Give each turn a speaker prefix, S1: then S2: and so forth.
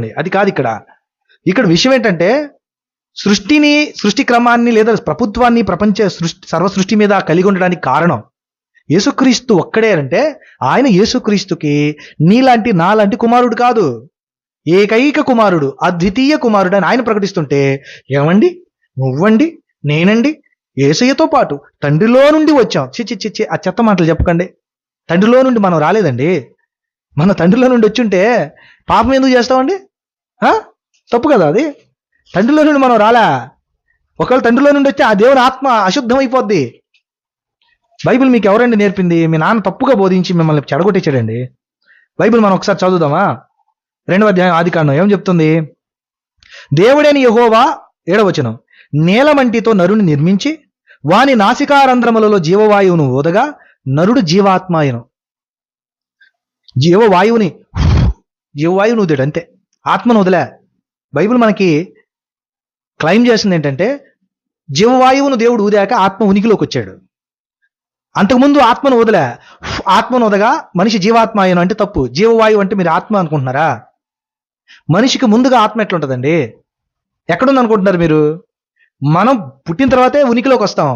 S1: అనుకోండి, అది కాదు ఇక్కడ. ఇక్కడ విషయం ఏంటంటే సృష్టి క్రమాన్ని లేదా ప్రభుత్వాన్ని సర్వ సృష్టి మీద కలిగి ఉండడానికి కారణం యేసుక్రీస్తు ఒక్కడే అంటే ఆయన యేసుక్రీస్తుకి నీలాంటి నాలాంటి కుమారుడు కాదు, ఏకైక కుమారుడు, అద్వితీయ కుమారుడు అని ఆయన ప్రకటిస్తుంటే ఏమండి, నువ్వండి, నేనండి యేసయ్యతో పాటు తండ్రిలో నుండి వచ్చాం. చిచ్చి ఆ చెత్త మాటలు చెప్పకండి. తండ్రిలో నుండి మనం రాలేదండి. మన తండ్రిలో నుండి వచ్చుంటే పాపం ఎందుకు చేస్తామండి? తప్పు కదా అది. తండ్రిలో నుండి మనం రాలా. ఒకవేళ తండ్రిలో నుండి వస్తే ఆ దేవుని ఆత్మ అశుద్ధం అయిపోద్ది. బైబిల్ మీకు ఎవరండి నేర్పింది? మీ నాన్న తప్పుగా బోధించి మిమ్మల్ని చెడగొట్టించాడండి. బైబిల్ మనం ఒకసారి చదువుదామా? 2వ అధ్యాయం ఆదికాండం ఏం చెప్తుంది? దేవుడైన యెహోవా 7వ వచనం, నేలమంటితో నరుని నిర్మించి వాని నాసికారంధ్రములలో జీవవాయువును ఊదగా నరుడు జీవాత్మాయను. జీవవాయువుని ఊదాడు అంతే, ఆత్మను వదిలే. బైబిల్ మనకి క్లైమ్ చేసింది ఏంటంటే జీవవాయువును దేవుడు ఊదాక ఆత్మ ఉనికిలోకి వచ్చాడు. అంతకుముందు ఆత్మను వదగా మనిషి జీవాత్మాయను అంటే తప్పు. జీవవాయువు అంటే మీరు ఆత్మ అనుకుంటున్నారా? మనిషికి ముందుగా ఆత్మ ఎట్లుంటుందండి? ఎక్కడుంది అనుకుంటున్నారు మీరు? మనం పుట్టిన తర్వాతే ఉనికిలోకి వస్తాం.